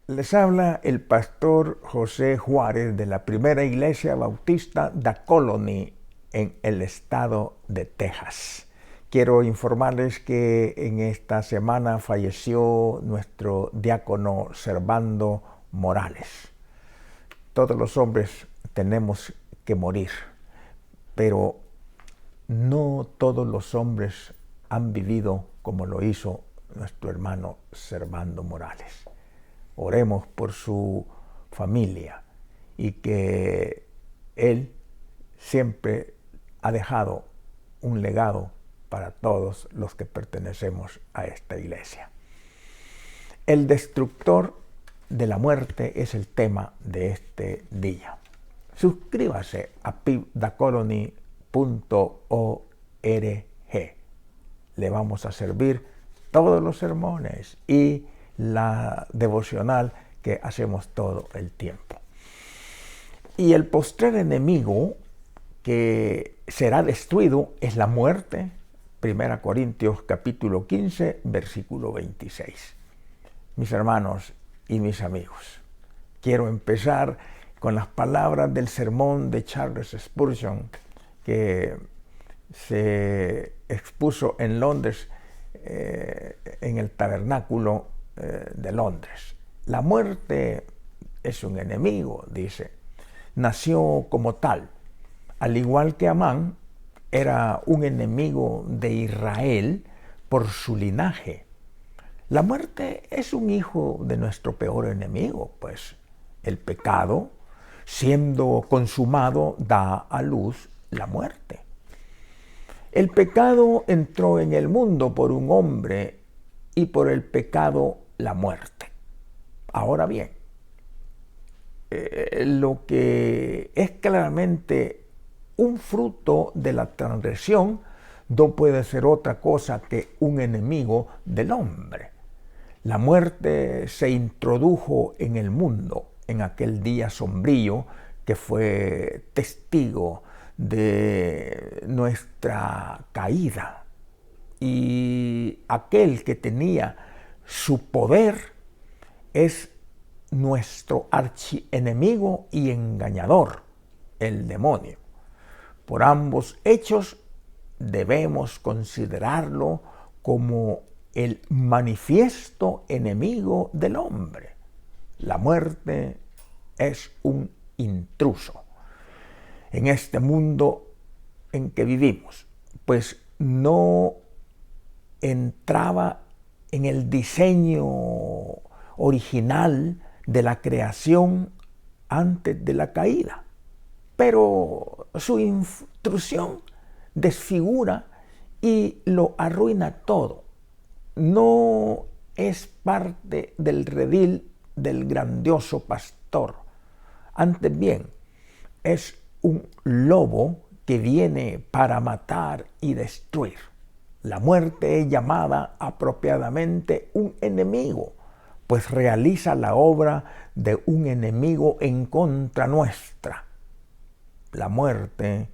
Les habla el pastor José Juárez de la Primera Iglesia Bautista The Colony en el estado de Texas. Quiero informarles que en esta semana falleció nuestro diácono Servando Morales. Todos los hombres tenemos que morir, pero no todos los hombres han vivido como lo hizo nuestro hermano Servando Morales. Oremos por su familia y que él siempre ha dejado un legado para todos los que pertenecemos a esta iglesia. El destructor de la muerte es el tema de este día. Suscríbase a pibdacolony.org. Le vamos a servir todos los sermones y la devocional que hacemos todo el tiempo. Y el postrer enemigo que será destruido es la muerte. 1 Corintios capítulo 15, versículo 26. Mis hermanos y mis amigos, quiero empezar con las palabras del sermón de Charles Spurgeon que se expuso en Londres, en el tabernáculo de Londres. La muerte es un enemigo, dice. Nació como tal. Al igual que Amán, era un enemigo de Israel por su linaje. La muerte es un hijo de nuestro peor enemigo, pues el pecado, siendo consumado, da a luz la muerte. El pecado entró en el mundo por un hombre y por el pecado la muerte. Ahora bien, lo que es claramente un fruto de la transgresión no puede ser otra cosa que un enemigo del hombre. La muerte se introdujo en el mundo en aquel día sombrío que fue testigo de nuestra caída. Y aquel que tenía su poder es nuestro archienemigo y engañador, el demonio. Por ambos hechos debemos considerarlo como el manifiesto enemigo del hombre. La muerte es un intruso en este mundo en que vivimos, pues no entraba en el diseño original de la creación antes de la caída, pero su intrusión desfigura y lo arruina todo. No es parte del redil del grandioso pastor, antes bien es un lobo que viene para matar y destruir. La muerte es llamada apropiadamente un enemigo, pues realiza la obra de un enemigo en contra nuestra. La muerte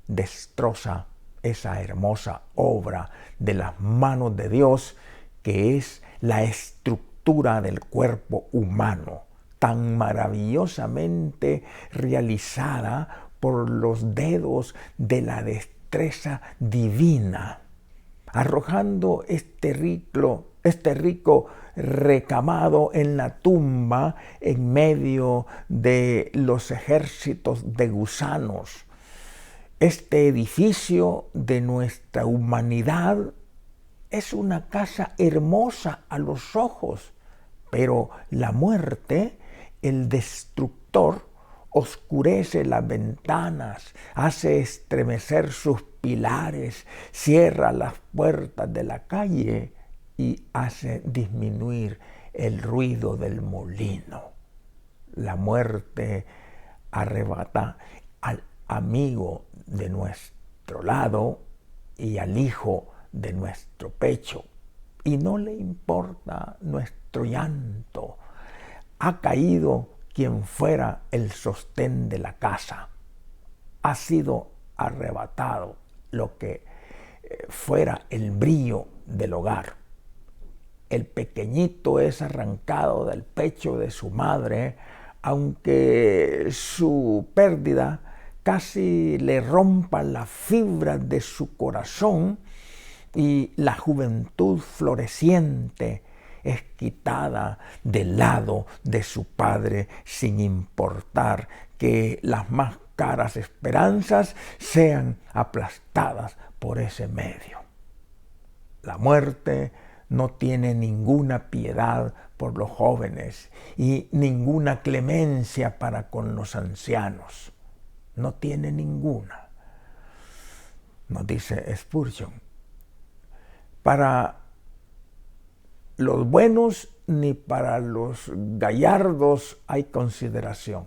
destroza esa hermosa obra de las manos de Dios, que es la estructura del cuerpo humano, tan maravillosamente realizada por los dedos de la destreza divina, arrojando este rico recamado en la tumba en medio de los ejércitos de gusanos. Este edificio de nuestra humanidad es una casa hermosa a los ojos, pero la muerte, el destructor, oscurece las ventanas, hace estremecer sus pilares, cierra las puertas de la calle y hace disminuir el ruido del molino. La muerte arrebata al amigo de nuestro lado y al hijo de nuestro pecho, y no le importa nuestro llanto. Ha caído quien fuera el sostén de la casa. Ha sido arrebatado lo que fuera el brillo del hogar. el pequeñito es arrancado del pecho de su madre, aunque su pérdida casi le rompa las fibras de su corazón y la juventud floreciente es quitada del lado de su padre sin importar que las más caras esperanzas sean aplastadas por ese medio. La muerte no tiene ninguna piedad por los jóvenes y ninguna clemencia para con los ancianos. No tiene ninguna. Nos dice Spurgeon, para los buenos ni para los gallardos hay consideración.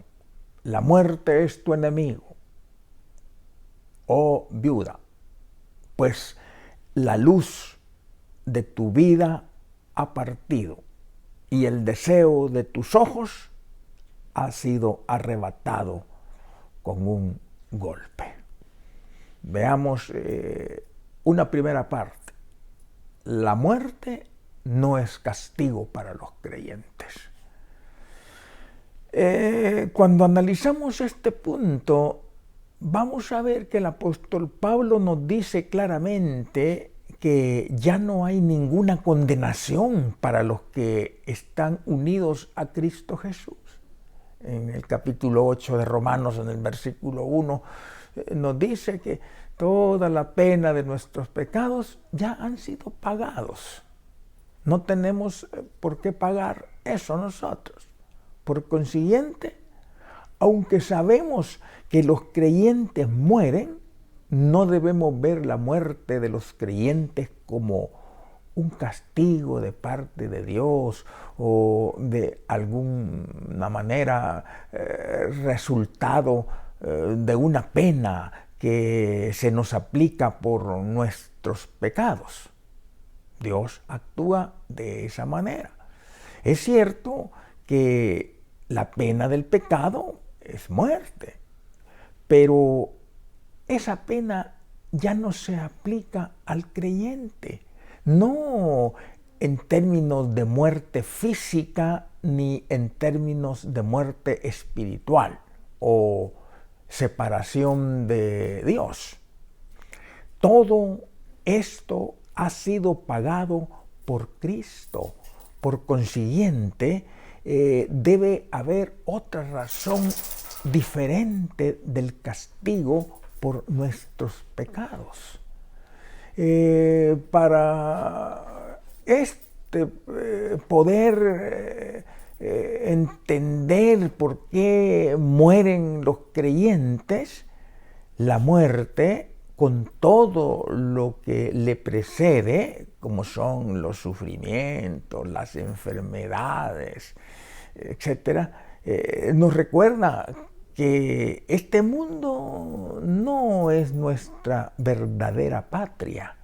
La muerte es tu enemigo, oh viuda, pues la luz de tu vida ha partido y el deseo de tus ojos ha sido arrebatado con un golpe. Veamos una primera parte. La muerte no es castigo para los creyentes. Cuando analizamos este punto, vamos a ver que el apóstol Pablo nos dice claramente que ya no hay ninguna condenación para los que están unidos a Cristo Jesús. En el capítulo 8 de Romanos, en el versículo 1, nos dice que toda la pena de nuestros pecados ya han sido pagados. No tenemos por qué pagar eso nosotros. Por consiguiente, aunque sabemos que los creyentes mueren, no debemos ver la muerte de los creyentes como un castigo de parte de Dios o de alguna manera resultado de una pena que se nos aplica por nuestros pecados. Dios actúa de esa manera. Es cierto que la pena del pecado es muerte, pero esa pena ya no se aplica al creyente, no en términos de muerte física ni en términos de muerte espiritual o separación de Dios. Todo esto ha sido pagado por Cristo. Por consiguiente, debe haber otra razón diferente del castigo por nuestros pecados. Para poder entender por qué mueren los creyentes, la muerte, con todo lo que le precede, como son los sufrimientos, las enfermedades, etcétera, nos recuerda que este mundo no es nuestra verdadera patria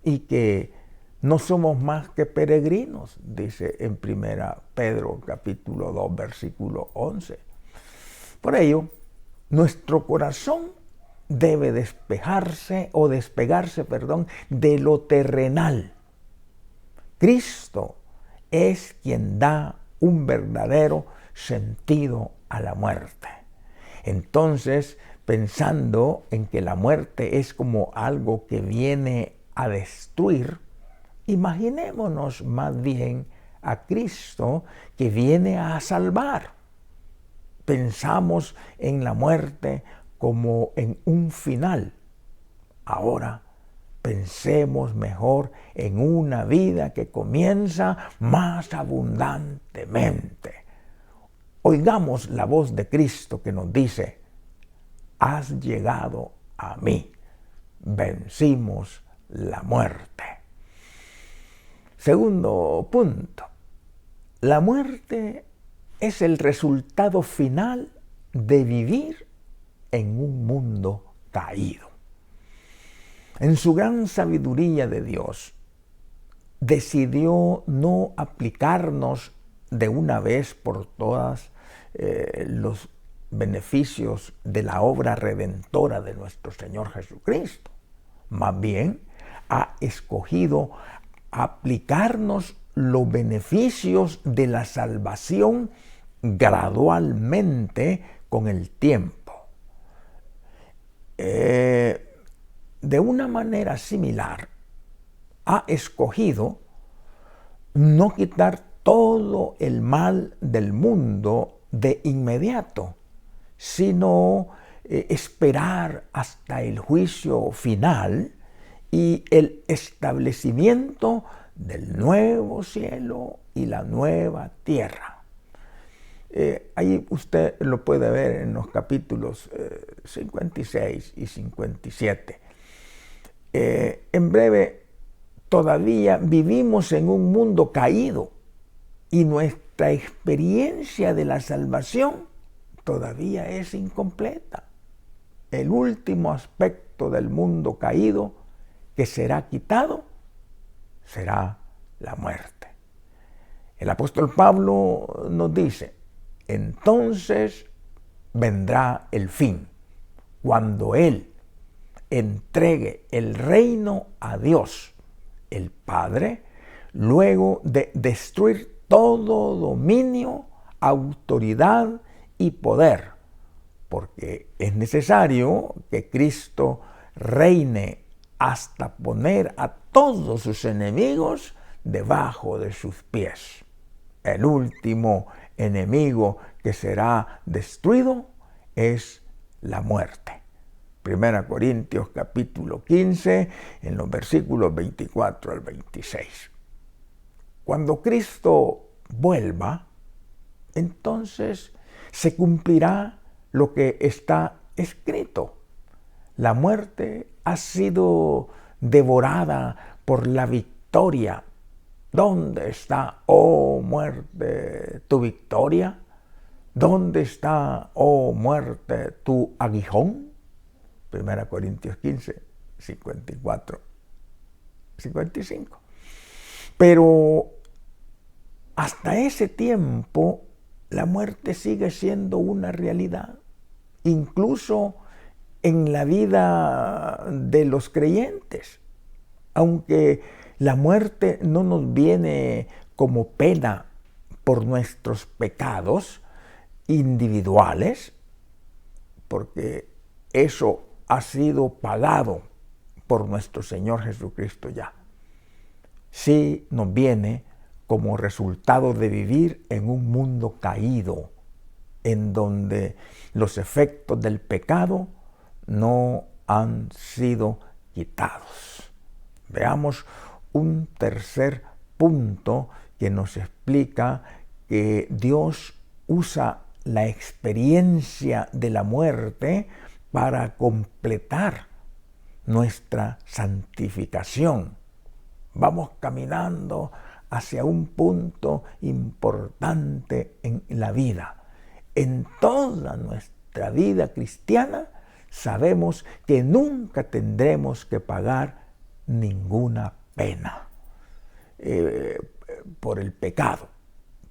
y que no somos más que peregrinos, dice en 1 Pedro capítulo 2, versículo 11. Por ello, nuestro corazón debe despegarse de lo terrenal. Cristo es quien da un verdadero sentido a la muerte. Entonces, pensando en que la muerte es como algo que viene a destruir, imaginémonos más bien a Cristo que viene a salvar. Pensamos en la muerte como en un final. Ahora pensemos mejor en una vida que comienza más abundantemente. Oigamos la voz de Cristo que nos dice: has llegado a mí, vencimos la muerte. Segundo punto, la muerte es el resultado final de vivir en un mundo caído. En su gran sabiduría de Dios, decidió no aplicarnos de una vez por todas los beneficios de la obra redentora de nuestro Señor Jesucristo. Más bien, ha escogido aplicarnos los beneficios de la salvación gradualmente con el tiempo. De una manera similar, ha escogido no quitar todo el mal del mundo de inmediato, sino esperar hasta el juicio final y el establecimiento del nuevo cielo y la nueva tierra. Ahí usted lo puede ver en los capítulos 56 y 57. En breve, todavía vivimos en un mundo caído y nuestra experiencia de la salvación todavía es incompleta. El último aspecto del mundo caído que será quitado será la muerte. El apóstol Pablo nos dice: entonces vendrá el fin, cuando Él entregue el reino a Dios, el Padre, luego de destruir todo dominio, autoridad y poder, porque es necesario que Cristo reine hasta poner a todos sus enemigos debajo de sus pies. El último enemigo que será destruido es la muerte. 1 Corintios capítulo 15, en los versículos 24 al 26. Cuando Cristo vuelva, entonces se cumplirá lo que está escrito. La muerte ha sido devorada por la victoria. ¿Dónde está, oh muerte, tu victoria? ¿Dónde está, oh muerte, tu aguijón? 1 Corintios 15, 54, 55. Pero hasta ese tiempo la muerte sigue siendo una realidad, incluso en la vida de los creyentes. Aunque la muerte no nos viene como pena por nuestros pecados individuales, porque eso ha sido pagado por nuestro Señor Jesucristo ya. Sí nos viene como resultado de vivir en un mundo caído, en donde los efectos del pecado no han sido quitados. Veamos un tercer punto que nos explica que Dios usa la experiencia de la muerte para completar nuestra santificación. Vamos caminando hacia un punto importante en la vida. En toda nuestra vida cristiana sabemos que nunca tendremos que pagar ninguna pena por el pecado,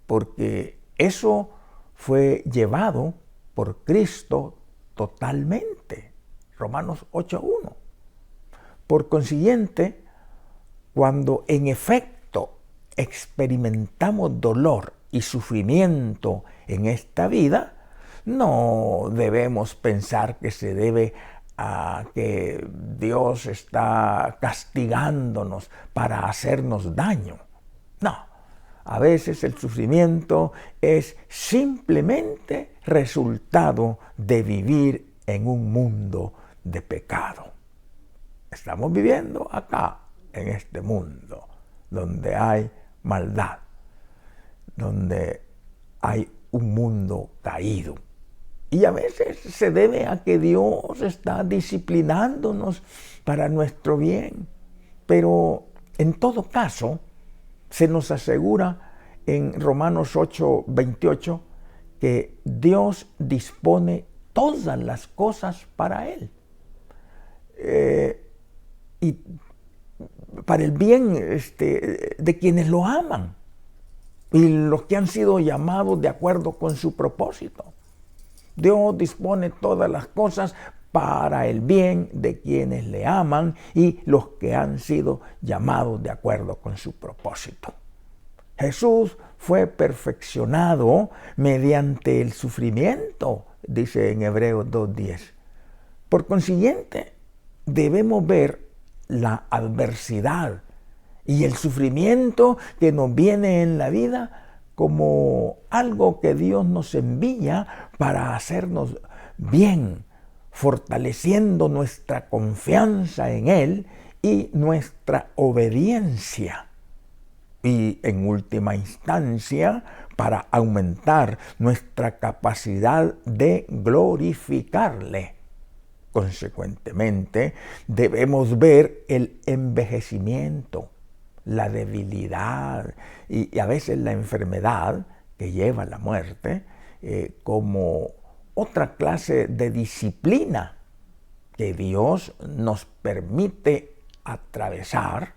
porque eso fue llevado por Cristo totalmente. Romanos 8:1. Por consiguiente, cuando en efecto experimentamos dolor y sufrimiento en esta vida, no debemos pensar que se debe a que Dios está castigándonos para hacernos daño. No, a veces el sufrimiento es simplemente resultado de vivir en un mundo de pecado. Estamos viviendo acá, en este mundo, donde hay maldad, donde hay un mundo caído. Y a veces se debe a que Dios está disciplinándonos para nuestro bien. Pero en todo caso, se nos asegura en Romanos 8:28 que Dios dispone todas las cosas para Él. Y para el bien de quienes lo aman y los que han sido llamados de acuerdo con su propósito. Dios dispone todas las cosas para el bien de quienes le aman y los que han sido llamados de acuerdo con su propósito. Jesús fue perfeccionado mediante el sufrimiento, dice en Hebreos 2:10. Por consiguiente, debemos ver la adversidad y el sufrimiento que nos viene en la vida como algo que Dios nos envía para hacernos bien, fortaleciendo nuestra confianza en Él y nuestra obediencia. Y en última instancia, para aumentar nuestra capacidad de glorificarle. Consecuentemente, debemos ver el envejecimiento, la debilidad y a veces la enfermedad que lleva a la muerte como otra clase de disciplina que Dios nos permite atravesar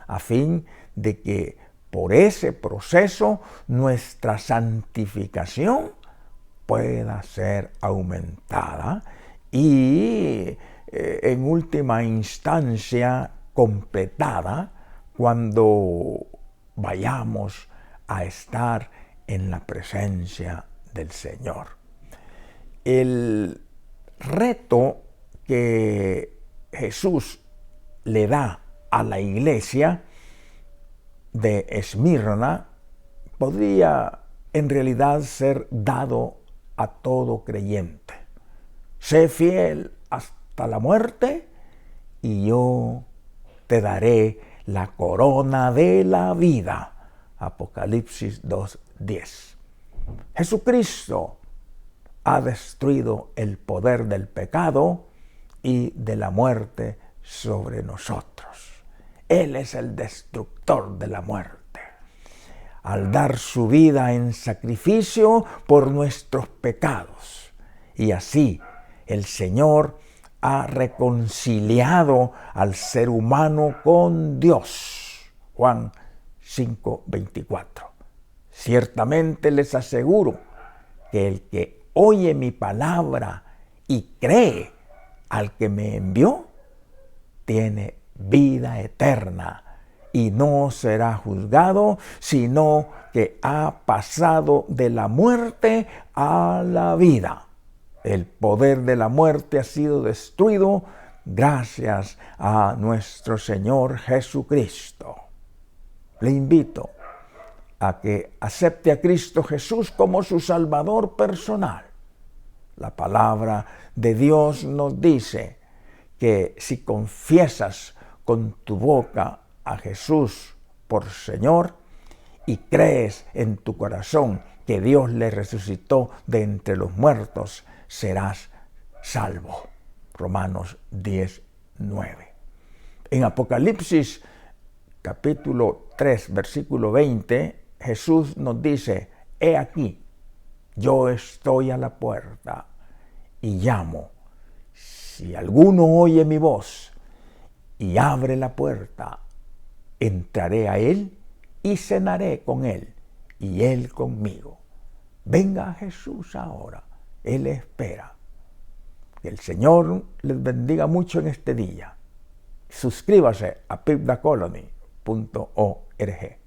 a fin de que por ese proceso nuestra santificación pueda ser aumentada y en última instancia completada cuando vayamos a estar en la presencia del Señor. El reto que Jesús le da a la iglesia de Esmirna podría en realidad ser dado a todo creyente. Sé fiel hasta la muerte y yo te daré la corona de la vida. Apocalipsis 2:10. Jesucristo ha destruido el poder del pecado y de la muerte sobre nosotros. Él es el destructor de la muerte. Al dar su vida en sacrificio por nuestros pecados. Y así el Señor ha reconciliado al ser humano con Dios. Juan 5:24. Ciertamente les aseguro que el que oye mi palabra y cree al que me envió, tiene vida eterna y no será juzgado, sino que ha pasado de la muerte a la vida. El poder de la muerte ha sido destruido gracias a nuestro Señor Jesucristo. Le invito a que acepte a Cristo Jesús como su Salvador personal. La palabra de Dios nos dice que si confiesas con tu boca a Jesús por Señor y crees en tu corazón que Dios le resucitó de entre los muertos, serás salvo. Romanos 10:9. En Apocalipsis capítulo 3, versículo 20, Jesús nos dice: he aquí, yo estoy a la puerta y llamo. Si alguno oye mi voz y abre la puerta, entraré a él y cenaré con él y él conmigo. Venga a Jesús ahora, Él espera. Que el Señor les bendiga mucho en este día. Suscríbase a pipdacolony.org.